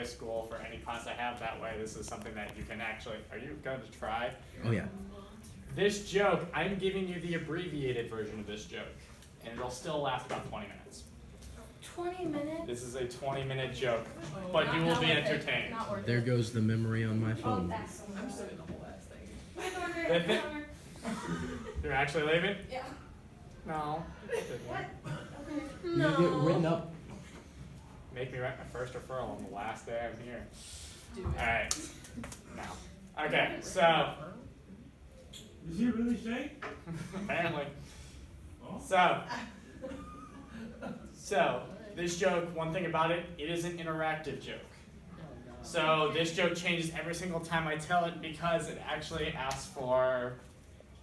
school for any class I have. That way, this is something that you can actually, are you going to try? Oh, yeah. This joke, I'm giving you the abbreviated version of this joke, and it'll still last about 20 minutes. 20 minutes? This is a 20-minute joke, but you will be entertained. There goes the memory on my phone. I'm studying the whole ass thing. You're actually leaving? Yeah. No. What? You get written up. Make me write my first referral on the last day I'm here. Do it. Alright. Now. Okay, so. Is he really saying? Apparently. Oh. So, this joke, one thing about it, it is an interactive joke. So this joke changes every single time I tell it because it actually asks for,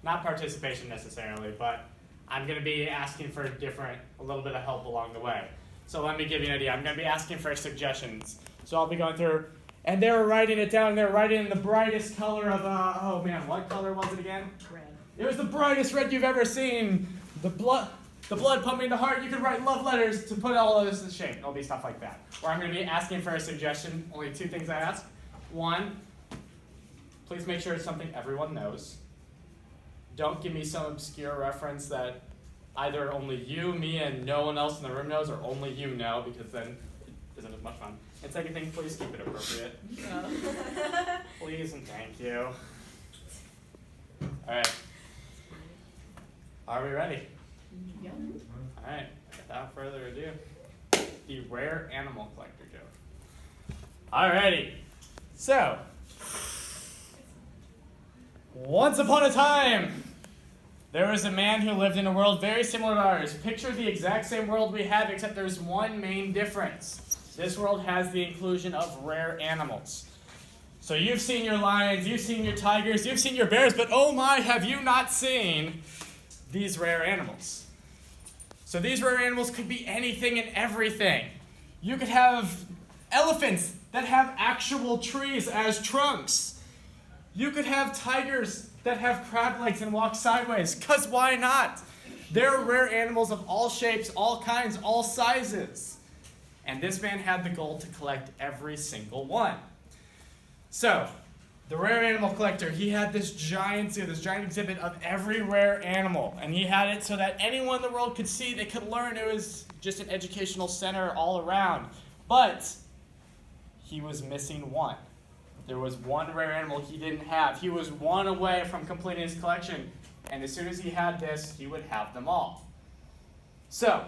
not participation necessarily, but I'm going to be asking for a little bit of help along the way. So let me give you an idea. I'm going to be asking for suggestions. So I'll be going through, and they were writing it down. They were writing in the brightest color of, oh man, what color was it again? Red. It was the brightest red you've ever seen. The blood pumping the heart. You could write love letters to put all of this to shame. It'll be stuff like that. Where I'm going to be asking for a suggestion. Only two things I ask. One, please make sure it's something everyone knows. Don't give me some obscure reference that either only you, me, and no one else in the room knows, or only you know, because then it isn't as much fun. And second thing, please keep it appropriate. Please and thank you. All right. Are we ready? Yep. All right. Without further ado, the rare animal collector joke. Alrighty. So, once upon a time, there was a man who lived in a world very similar to ours. Picture the exact same world we have, except there's one main difference. This world has the inclusion of rare animals. So you've seen your lions, you've seen your tigers, you've seen your bears, but oh my, have you not seen these rare animals? So these rare animals could be anything and everything. You could have elephants that have actual trees as trunks. You could have tigers that have crab legs and walk sideways, because why not? There are rare animals of all shapes, all kinds, all sizes. And this man had the goal to collect every single one. So, the rare animal collector, he had this giant zoo, this giant exhibit of every rare animal. And he had it so that anyone in the world could see, they could learn. It was just an educational center all around. But he was missing one. There was one rare animal he didn't have. He was one away from completing his collection. And as soon as he had this, he would have them all. So,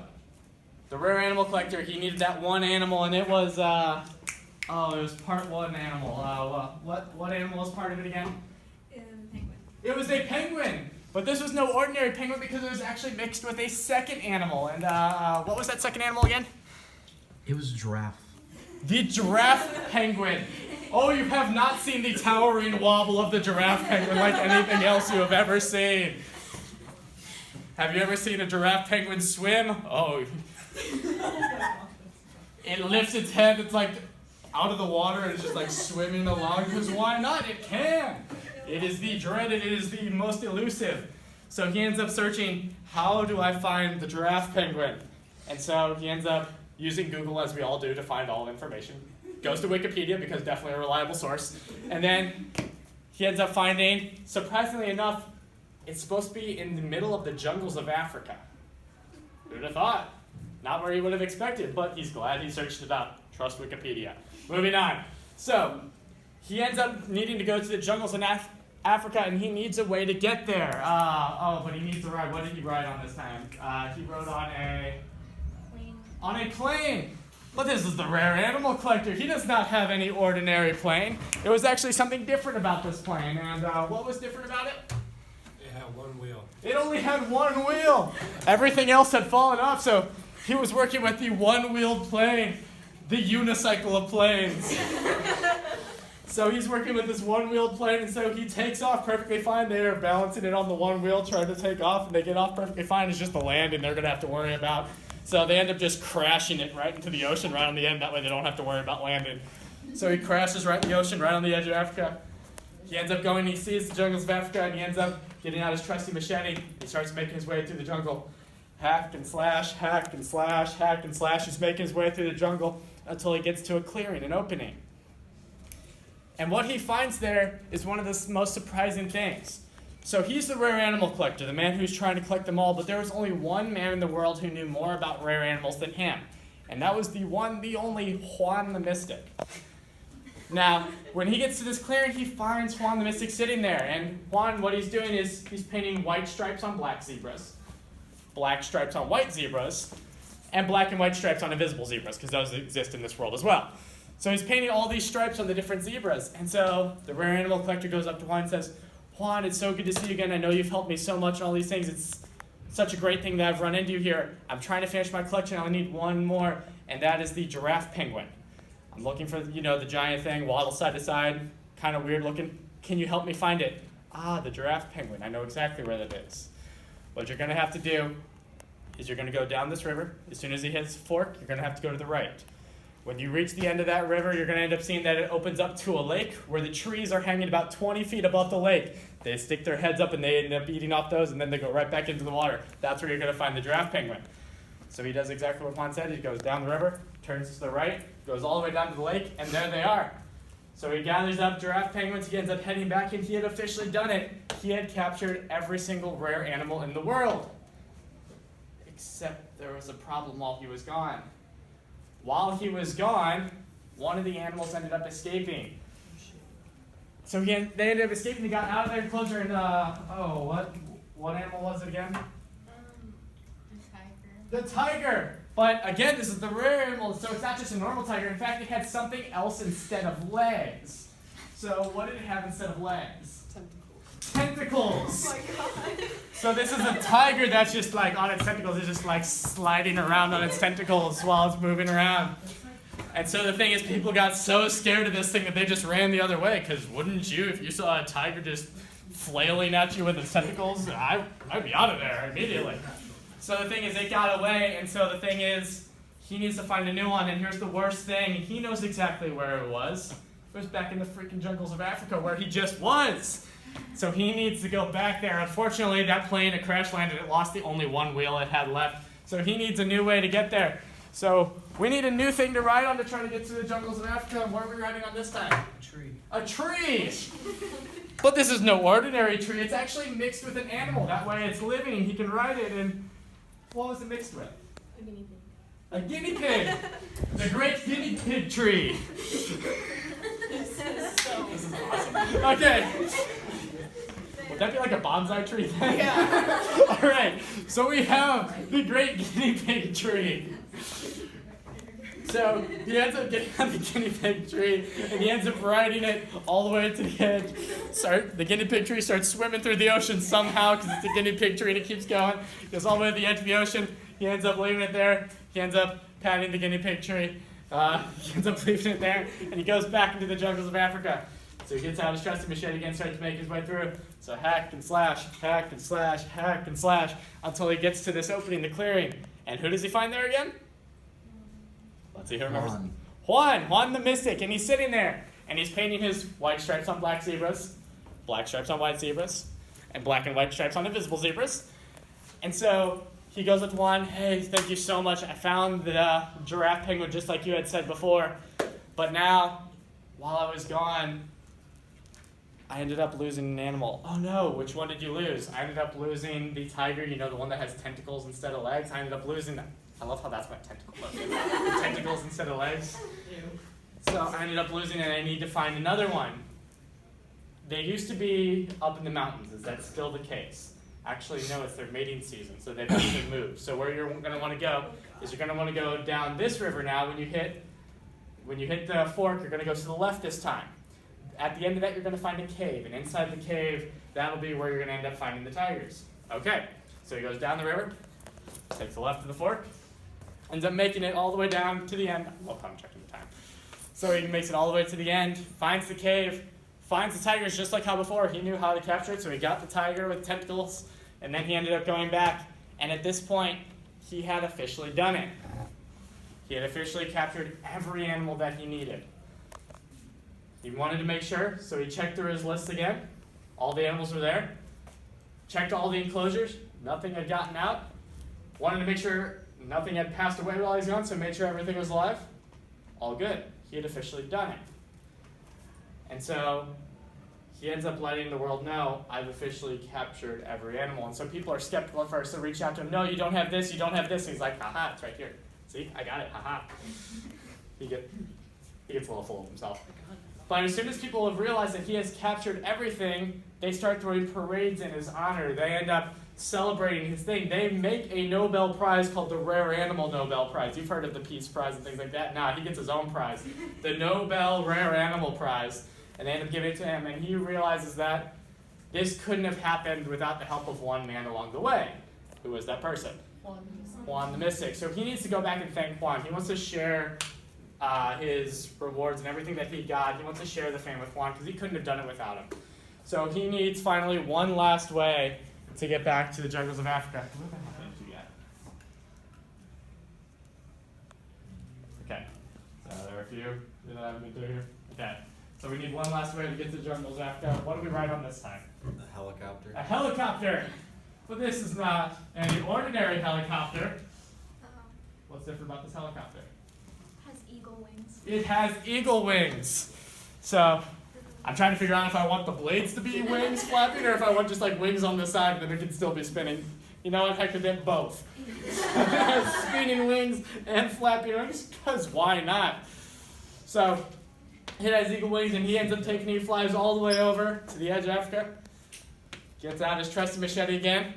the rare animal collector, he needed that one animal, and it was, it was part one animal. What animal was part of it again? Penguin. It was a penguin. But this was no ordinary penguin because it was actually mixed with a second animal. And what was that second animal again? It was a giraffe. The giraffe penguin. Oh, you have not seen the towering wobble of the giraffe penguin like anything else you have ever seen. Have you ever seen a giraffe penguin swim? Oh. It lifts its head, it's like out of the water, and it's just like swimming along, because why not? It can. It is the dreaded, it is the most elusive. So he ends up searching, how do I find the giraffe penguin? And so he ends up using Google, as we all do, to find all information. Goes to Wikipedia, because definitely a reliable source. And then he ends up finding, surprisingly enough, it's supposed to be in the middle of the jungles of Africa. Who'd have thought? Not where he would have expected, but he's glad he searched it up. Trust Wikipedia. Moving on. So, he ends up needing to go to the jungles in Africa, and he needs a way to get there. But he needs to ride. What did he ride on this time? He rode on a... Plane. On a plane. But this is the rare animal collector. He does not have any ordinary plane. It was actually something different about this plane. And what was different about it? It had one wheel. It only had one wheel. Everything else had fallen off, so he was working with the one-wheeled plane, the unicycle of planes. So he's working with this one-wheeled plane, and so he takes off perfectly fine. They are balancing it on the one wheel, trying to take off, and they get off perfectly fine. It's just the landing they're going to have to worry about. So they end up just crashing it right into the ocean right on the end. That way they don't have to worry about landing. So he crashes right in the ocean, right on the edge of Africa. He ends up going, he sees the jungles of Africa, and he ends up getting out his trusty machete. He starts making his way through the jungle. Hack and slash, hack and slash, hack and slash. He's making his way through the jungle. until he gets to a clearing, an opening. And what he finds there is one of the most surprising things. So he's the rare animal collector, the man who's trying to collect them all, but there was only one man in the world who knew more about rare animals than him. And that was the only Juan the Mystic. Now, when he gets to this clearing, he finds Juan the Mystic sitting there. And Juan, what he's doing is he's painting white stripes on black zebras, black stripes on white zebras, and black and white stripes on invisible zebras, because those exist in this world as well. So he's painting all these stripes on the different zebras. And so the rare animal collector goes up to Juan and says, Juan, it's so good to see you again. I know you've helped me so much on all these things. It's such a great thing that I've run into you here. I'm trying to finish my collection. I need one more, and that is the giraffe penguin. I'm looking for, the giant thing, waddles side to side, kind of weird looking. Can you help me find it? Ah, the giraffe penguin. I know exactly where that is. What you're going to have to do is you're going to go down this river. As soon as he hits the fork, you're going to have to go to the right. When you reach the end of that river, you're going to end up seeing that it opens up to a lake where the trees are hanging about 20 feet above the lake. They stick their heads up and they end up eating off those, and then they go right back into the water. That's where you're going to find the giraffe penguin. So he does exactly what Juan said. He goes down the river, turns to the right, goes all the way down to the lake, and there they are. So he gathers up giraffe penguins. He ends up heading back, and he had officially done it. He had captured every single rare animal in the world. Except there was a problem while he was gone. While he was gone, one of the animals ended up escaping. So they ended up escaping. They got out of their enclosure, and what animal was it again? The tiger. The tiger. But again, this is the rare animal, so it's not just a normal tiger. In fact, it had something else instead of legs. So what did it have instead of legs? Tentacles. Oh my god. So this is a tiger that's just like on its tentacles. It's just like sliding around on its tentacles while it's moving around. And so the thing is, people got so scared of this thing that they just ran the other way. Because wouldn't you, if you saw a tiger just flailing at you with its tentacles, I'd be out of there immediately. So the thing is, it got away. And so the thing is, he needs to find a new one. And here's the worst thing. He knows exactly where it was. It was back in the freaking jungles of Africa where he just was. So he needs to go back there. Unfortunately, that plane, it crash landed. It lost the only one wheel it had left. So he needs a new way to get there. So we need a new thing to ride on to try to get to the jungles of Africa. And what are we riding on this time? A tree. A tree! But this is no ordinary tree. It's actually mixed with an animal. That way it's living. He can ride it. And what was it mixed with? A guinea pig. A guinea pig. The great guinea pig tree. This is This is awesome. Okay. Would that be like a bonsai tree thing? Yeah. All right. So we have the great guinea pig tree. So he ends up getting on the guinea pig tree, and he ends up riding it all the way to the edge. The guinea pig tree starts swimming through the ocean somehow because it's a guinea pig tree and it keeps going. Goes all the way to the edge of the ocean. He ends up leaving it there. He ends up patting the guinea pig tree. He ends up leaving it there, and he goes back into the jungles of Africa. So he gets out his trusty machete again, starts to make his way through. So hack and slash, hack and slash, hack and slash, until he gets to this opening, the clearing. And who does he find there again? Let's see who remembers. Juan the Mystic, and he's sitting there. And he's painting his white stripes on black zebras, black stripes on white zebras, and black and white stripes on invisible zebras. And so he goes up to Juan, hey, thank you so much. I found the giraffe penguin just like you had said before. But now, while I was gone, I ended up losing an animal. Oh no, which one did you lose? I ended up losing the tiger, the one that has tentacles instead of legs. I ended up losing that. I love how that's my tentacle look. Tentacles instead of legs. So I ended up losing it, and I need to find another one. They used to be up in the mountains. Is that still the case? Actually, no, it's their mating season, so they've actually moved. So where you're going to want to go is you're going to want to go down this river now. When you hit the fork, you're going to go to the left this time. At the end of that, you're going to find a cave, and inside the cave, that'll be where you're going to end up finding the tigers. Okay, so he goes down the river, takes the left of the fork, ends up making it all the way down to the end. I love how I'm checking the time. So he makes it all the way to the end, finds the cave, finds the tigers just like how before. He knew how to capture it, so he got the tiger with tentacles, and then he ended up going back. And at this point, he had officially done it. He had officially captured every animal that he needed. He wanted to make sure, so he checked through his list again. All the animals were there. Checked all the enclosures. Nothing had gotten out. Wanted to make sure nothing had passed away while he was gone, so made sure everything was alive. all good. He had officially done it. And so he ends up letting the world know, I've officially captured every animal. And so people are skeptical at first. They reach out to him, no, you don't have this, you don't have this. And he's like, haha, it's right here. See, I got it, haha. He gets a little full of himself. But as soon as people have realized that he has captured everything, they start throwing parades in his honor. They end up celebrating his thing. They make a Nobel Prize called the Rare Animal Nobel Prize. You've heard of the Peace Prize and things like that. Nah, he gets his own prize, the Nobel Rare Animal Prize. And they end up giving it to him, and he realizes that this couldn't have happened without the help of one man along the way. Who was that person? Juan the Mystic. So he needs to go back and thank Juan. He wants to share his rewards and everything that he got. He wants to share the fame with Juan because he couldn't have done it without him. So he needs finally one last way to get back to the jungles of Africa. What the heck did you get? Okay. So there are a few that I haven't been doing here. Okay. So we need one last way to get to the jungles of Africa. What do we ride on this time? A helicopter. A helicopter! But this is not any ordinary helicopter. What's different about this helicopter? Has eagle wings. It has eagle wings. So I'm trying to figure out if I want the blades to be wings flapping or if I want just like wings on the side that it can still be spinning. You know what? Heck with it, both. Spinning wings and flapping wings, because why not? So it has eagle wings and he ends up taking, he flies all the way over to the edge of Africa, gets out his trusty machete again,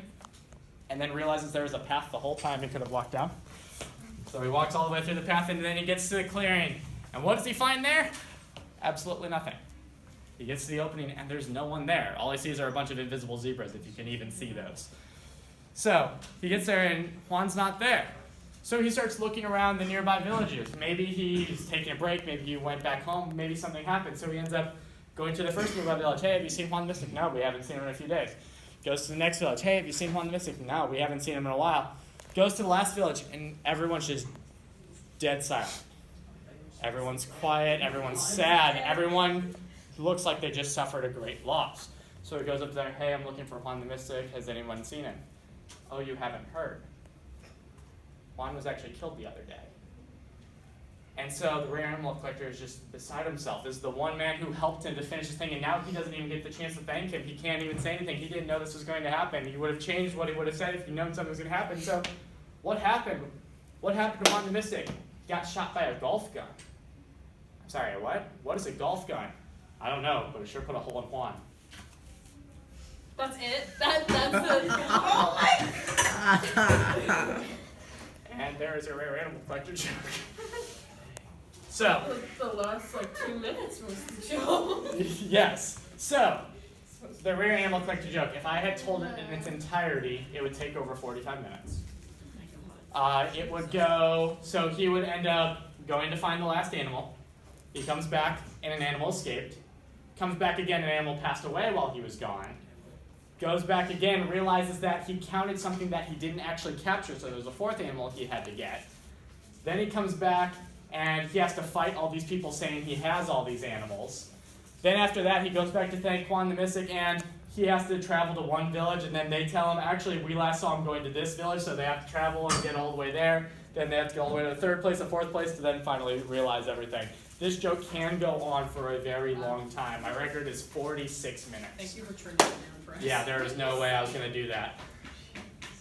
and then realizes there was a path the whole time he could have walked down. So he walks all the way through the path and then he gets to the clearing. And what does he find there? Absolutely nothing. He gets to the opening and there's no one there. All he sees are a bunch of invisible zebras, if you can even see those. So he gets there and Juan's not there. So he starts looking around the nearby villages. Maybe he's taking a break, maybe he went back home, maybe something happened. So he ends up going to the first nearby village. Hey, have you seen Juan the Mystic? No, we haven't seen him in a few days. Goes to the next village. Hey, have you seen Juan the Mystic? No, we haven't seen him in a while. Goes to the last village and everyone's just dead silent. Everyone's quiet, everyone's sad, everyone looks like they just suffered a great loss. So he goes up there, hey, I'm looking for Juan the Mystic. Has anyone seen him? Oh, you haven't heard. Juan was actually killed the other day. And so the rare animal collector is just beside himself. This is the one man who helped him to finish his thing, and now he doesn't even get the chance to thank him. He can't even say anything. He didn't know this was going to happen. He would have changed what he would have said if he'd known something was going to happen. So what happened? What happened to Juan the Mystic? He got shot by a golf gun. I'm sorry, what? What is a golf gun? I don't know, but it sure put a hole in Juan. That's it? That's the... Oh my... And there is a rare animal collector joke. So, The last, 2 minutes was the joke. yes. So, the rare animal collector joke, if I had told it in its entirety, it would take over 45 minutes. It would go, so he would end up going to find the last animal. He comes back and an animal escaped. Comes back again, an animal passed away while he was gone. Goes back again, realizes that he counted something that he didn't actually capture, so there's a fourth animal he had to get. Then he comes back and he has to fight all these people saying he has all these animals. Then after that, he goes back to thank Juan the Mystic, and he has to travel to one village, and then they tell him, actually, we last saw him going to this village, so they have to travel and get all the way there. Then they have to go all the way to the third place, the fourth place, to then finally realize everything. This joke can go on for a very long time. My record is 46 minutes. Thank you for turning it down for us. Yeah, there is no way I was going to do that.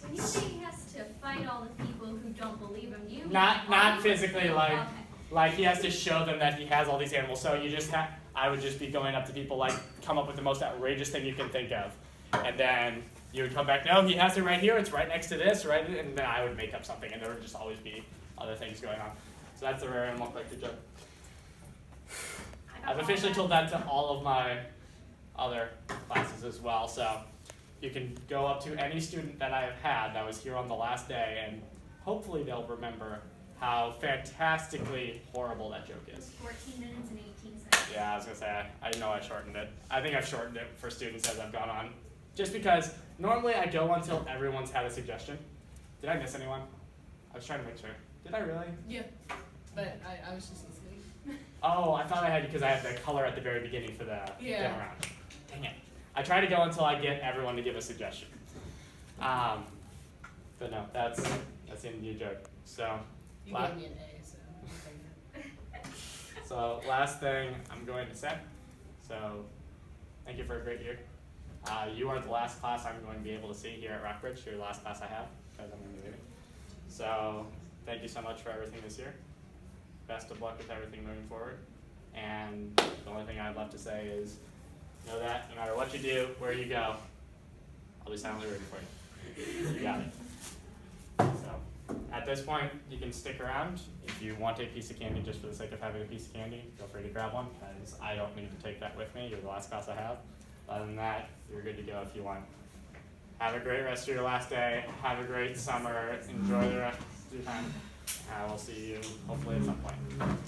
When you say he has to fight all the people who don't believe him, you mean Not physically, Okay. like he has to show them that he has all these animals. So you just I would just be going up to people, like, come up with the most outrageous thing you can think of. And then you would come back, no, he has it right here, it's right next to this, right? And then I would make up something, and there would just always be other things going on. So that's the rare animal collector joke. I've officially told that to all of my other classes as well, so you can go up to any student that I have had that was here on the last day, and hopefully they'll remember how fantastically horrible that joke is. 14 minutes and 18 seconds. Yeah, I was going to say, I know I shortened it. I think I've shortened it for students as I've gone on. Just because normally I go until everyone's had a suggestion. Did I miss anyone? I was trying to make sure. Did I really? Yeah, but I was just listening. Oh, I thought I had because I have the color at the very beginning for the Yeah. demo round. Dang it. I try to go until I get everyone to give a suggestion. But no, that's the end of your joke. So, You Wow. gave me an A, so. So last thing I'm going to say. So thank you for a great year. You are the last class I'm going to be able to see here at Rockbridge. You're the last class I have because I'm going to be leaving. So thank you so much for everything this year. Best of luck with everything moving forward. And the only thing I'd love to say is know that no matter what you do, where you go, I'll be silently rooting for you. You got it. So at this point, you can stick around. If you want a piece of candy just for the sake of having a piece of candy, feel free to grab one because I don't need to take that with me. You're the last class I have. Other than that, you're good to go if you want. Have a great rest of your last day. Have a great summer. Enjoy the rest of your time. We'll see you hopefully at some point.